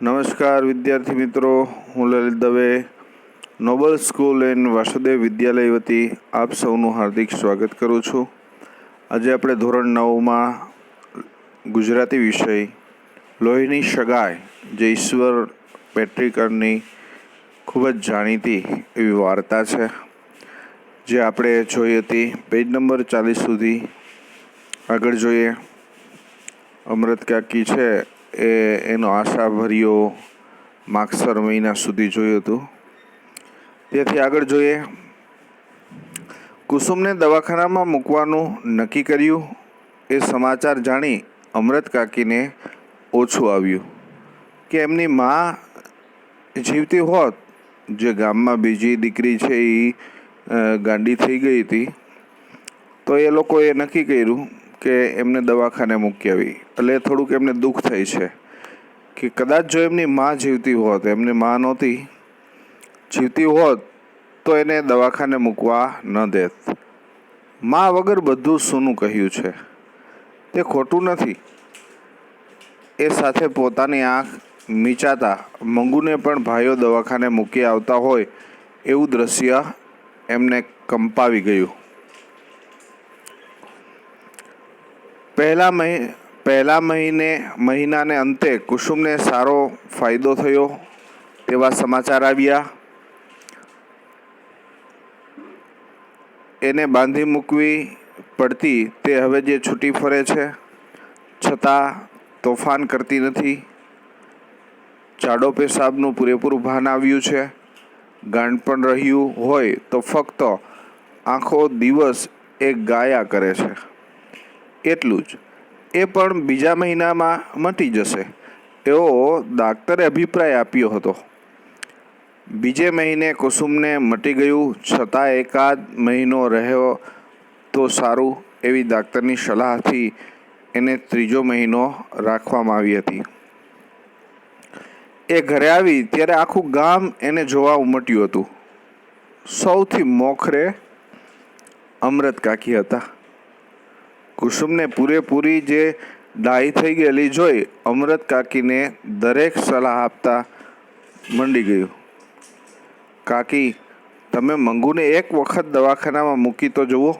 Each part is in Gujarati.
નમસ્કાર વિદ્યાર્થી મિત્રો, હું Lalit Dave Noble School and Vasudev Vidyalaya વતી આપ સૌનું હાર્દિક સ્વાગત કરું છું. આજે આપણે ધોરણ 9માં ગુજરાતી વિષય લોહીની સગાઈ જે ઈશ્વર પેટ્રિકરની ખૂબ જ જાણીતી એવી વાર્તા છે, જે આપણે જોઈ હતી. પેજ નંબર 40 સુધી આગળ જોઈએ. અમૃત કાકી છે એનો આશાભર્યો માગસર મહિના સુધી જોયું હતું. તેથી આગળ જોઈએ. કુસુમને દવાખાનામાં મૂકવાનું નક્કી કર્યું એ સમાચાર જાણી અમૃત કાકીને ઓછું આવ્યું કે એમની મા જીવતી હોત. જે ગામમાં બીજી દીકરી છે એ ગાંડી થઈ ગઈ હતી, તો એ લોકોએ નક્કી કર્યું કે એમને દવાખાને મૂકી આવી. એટલે થોડુંક એમને દુઃખ થાય છે કે કદાચ જો એમની મા જીવતી હોત, એમની મા નહોતી જીવતી હોત તો એને દવાખાને મૂકવા ન દેત. મા વગર બધું સૂનું કહ્યું છે તે ખોટું નથી. એ સાથે પોતાની આંખ મીચાતા મંગુને પણ ભાઈઓ દવાખાને મૂકી આવતા હોય એવું દ્રશ્ય એમને કંપાવી ગયું. પહેલા મહિનાને અંતે કુસુમને સારો ફાયદો થયો તેવા સમાચાર આવ્યા. એને બાંધી મૂકવી પડતી તે હવે જે છૂટી ફરે છે, છતાં તોફાન કરતી નથી. જાડો પેશાબનું પૂરેપૂરું ભાન આવ્યું છે. ગાંઠ પણ રહ્યું હોય તો ફક્ત આખો દિવસ એ ગાયા કરે છે, એટલું જ. એ પણ બીજા મહિનામાં મટી જશે એવો ડાક્ટરે અભિપ્રાય આપ્યો હતો. બીજે મહિને કુસુમને મટી ગયું, છતાં એકાદ મહિનો રહ્યો તો સારું એવી ડાક્ટરની સલાહથી એને ત્રીજો મહિનો રાખવામાં આવી હતી. એ ઘરે આવી ત્યારે આખું ગામ એને જોવા ઉમટ્યું હતું. સૌથી મોખરે અમૃત કાકી હતા. કુસુમને પૂરેપૂરી જે ડાઈ થઈ ગયેલી જોઈ અમૃત કાકીને દરેક સલાહ આપતા મંડી ગયું. કાકી, તમે મંગુને એક વખત દવાખાનામાં મૂકી તો જુઓ,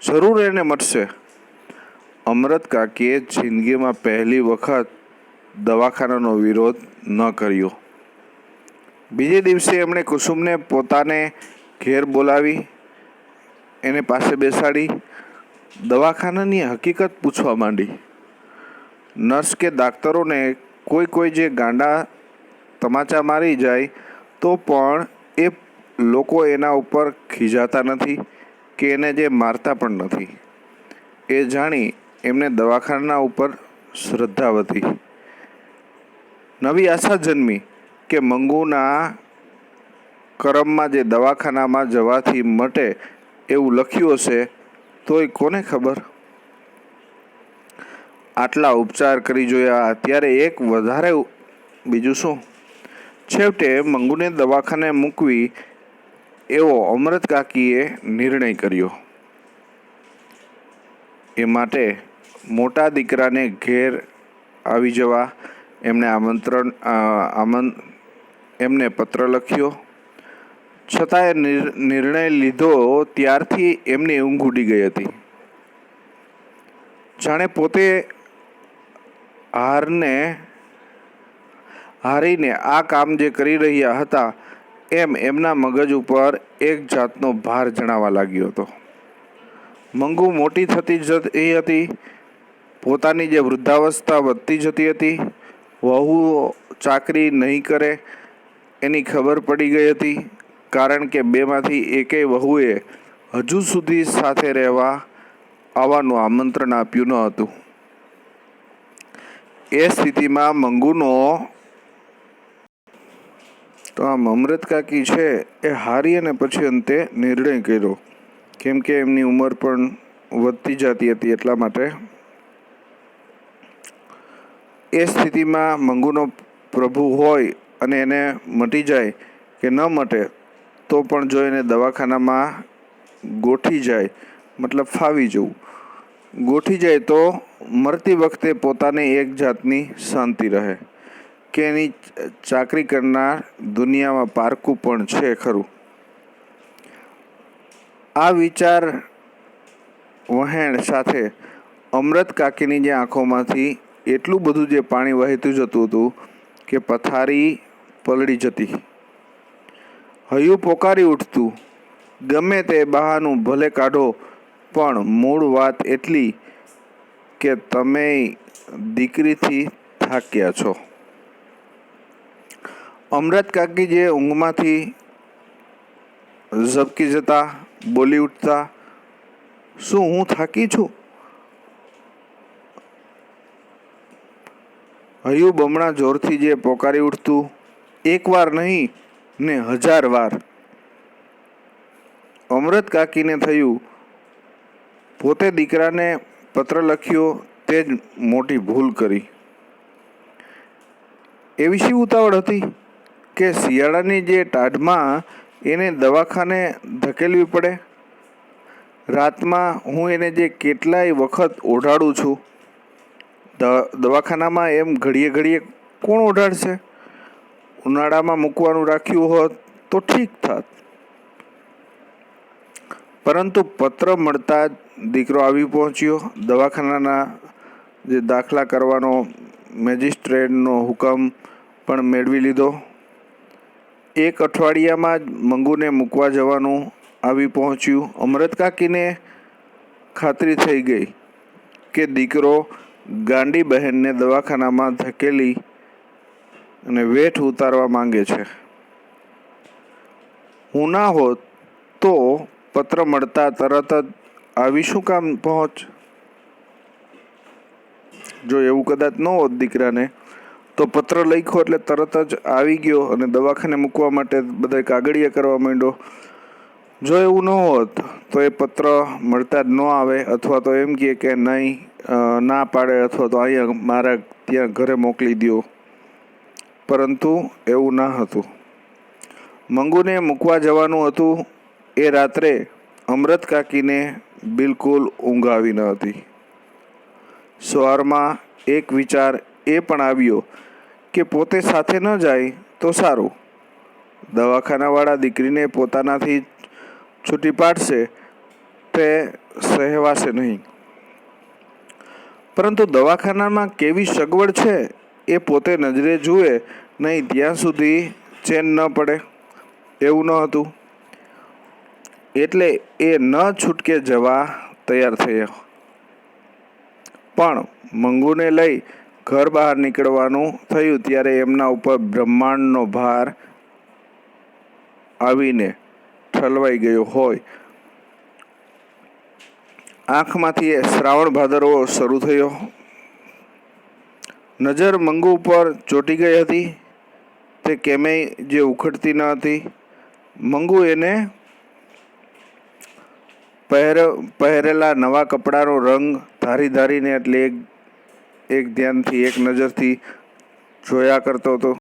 જરૂર એને મટશે. અમૃત કાકીએ જિંદગીમાં પહેલી વખત દવાખાનાનો વિરોધ ન કર્યો. બીજે દિવસે એમણે કુસુમને પોતાને ઘેર બોલાવી એને પાસે બેસાડી દવાખાનાની હકીકત પૂછવા માંડી. નર્સ કે ડાક્ટરોને કોઈ જે ગાંડા તમાચા મારી જાય તો પણ એ લોકો એના ઉપર ખીજાતા નથી કે એને જે મારતા પણ નથી. એ જાણી એમને દવાખાના ઉપર શ્રદ્ધા વધી. નવી આશા જન્મી કે મંગુના કરમમાં જે દવાખાનામાં જવાથી મટે એવું લખ્યું હશે, તોય કોને ખબર. આટલા ઉપચાર કરી જોયા, ત્યારે એક વધારે બીજું શું. છેવટે મંગુને દવાખાને મૂકવી એવો અમૃત કાકીએ નિર્ણય કર્યો. એ માટે મોટા દીકરાને ઘેર આવી જવા એમને પત્ર લખ્યો. છતાં એ નિર્ણય લીધો ત્યારથી એમની ઊંઘ ઉડી ગઈ હતી. જાણે પોતે હારીને આ કામ જે કરી રહ્યા હતા એમ એમના મગજ ઉપર એક જાતનો ભાર જણાવા લાગ્યો હતો. મંગુ મોટી થતી જતી હતી. પોતાની જે વૃદ્ધાવસ્થા વધતી જતી હતી. વહુ ચાકરી નહીં કરે એની ખબર પડી ગઈ હતી, કારણ કે બેમાંથી એકેય વહુએ હજુ સુધી સાથે રહેવા આવવાનું આમંત્રણ આપ્યું ન હતું. એ સ્થિતિમાં મંગુનો તો આમ અમૃત કાકી છે એ હારી અને પછી અંતે નિર્ણય કર્યો, કેમ કે એમની ઉંમર પણ વધતી જતી હતી. એટલા માટે એ સ્થિતિમાં મંગુનો પ્રભુ હોય અને એને મટી જાય કે ન મટે તો પણ જો એને દવાખાનામાં ગોઠી જાય, મતલબ ફાવી જવું, ગોઠી જાય તો મરતી વખતે પોતાને એક જાતની શાંતિ રહે. કે એની ચાકરી કરનાર દુનિયામાં પારકું પણ છે ખરું? આ વિચાર વહેણ સાથે અમૃત કાકીની જે આંખોમાંથી એટલું બધું જે પાણી વહેતું જતું હતું કે પથારી પલળી જતી. હૈયું પોકારી ઉઠતું, ગમે તે બહાનું ભલે કાઢો, પણ મૂળ વાત એટલી કે તમે દીકરીથી થાક્યા છો. અમૃત કાકી જે ઊંઘમાંથી ઝબકી જતા બોલી ઉઠતા, શું હું થાકી છું? હૈયું બમણા જોરથી જે પોકારી ઉઠતું, એક વાર નહીં ને 1000 વાર. અમૃત કાકીને થયું પોતે દીકરાને પત્ર લખ્યો તે જ મોટી ભૂલ કરી. એવી શી ઉતાવળ હતી કે શિયાળાની જે ટાઢમાં એને દવાખાને ધકેલવી પડે? રાતમાં હું એને જે કેટલાય વખત ઓઢાડું છું, દવાખાનામાં એમ ઘડીએ ઘડીએ કોણ ઓઢાડશે? ઉનાળામાં મૂકવાનું રાખ્યું હોત તો ઠીક થાત. પરંતુ પત્ર મળતા જ દીકરો આવી પહોંચ્યો. દવાખાનાના જે દાખલા કરવાનો મેજિસ્ટ્રેટનો હુકમ પણ મેળવી લીધો. 1 અઠવાડિયામાં જ મંગુને મૂકવા જવાનું આવી પહોંચ્યું. અમૃત કાકીને ખાતરી થઈ ગઈ કે દીકરો ગાંડી બહેનને દવાખાનામાં ધકેલી અને વેઠ ઉતારવા માંગે છે. હું ના હોત તો પત્ર મળતા તરત જ આવી શું કામ પહોંચ? જો એવું કદાચ ન હોત દીકરાને, તો પત્ર લખ્યો એટલે તરત જ આવી ગયો અને દવાખાને મૂકવા માટે બધા કાગળિયા કરવા માંડ્યો. જો એવું ન હોત તો એ પત્ર મળતા જ ન આવે, અથવા તો એમ કહે કે નહીં, ના પાડે, અથવા તો અહીંયા મારા ત્યાં ઘરે મોકલી દો. પરંતુ એવું ના હતું. મંગુને મૂકવા જવાનું હતું. એ રાત્રે અમૃત કાકીને બિલકુલ ઊંઘ આવી ન હતી. સવારમાં એક વિચાર એ પણ આવ્યો કે પોતે સાથે ન જાય તો સારું. દવાખાનાવાળા દીકરીને પોતાનાથી છૂટી પાડશે તે સહેવાશે નહીં. પરંતુ દવાખાનામાં કેવી સગવડ છે એ પોતે નજરે જુએ નહીં ત્યાં સુધી ચેન ન પડે એવું ન હતું. એટલે એ ન છૂટકે જવા તૈયાર થયો. પણ મંગુને લઈ ઘર બહાર નીકળવાનું થયું ત્યારે એમના ઉપર બ્રહ્માંડનો ભાર આવીને ઠલવાઈ ગયો હોય. આંખમાંથી શ્રાવણ ભાદરવો શરૂ થયો. નજર મંગુ ઉપર ચોંટી ગઈ હતી. તે કેમેય જે ઉખડતી ન હતી. મંગુ એને પહેરેલા નવા કપડાનો રંગ ધારીને એટલે એક ધ્યાનથી એક નજરથી જોયા કરતો હતો.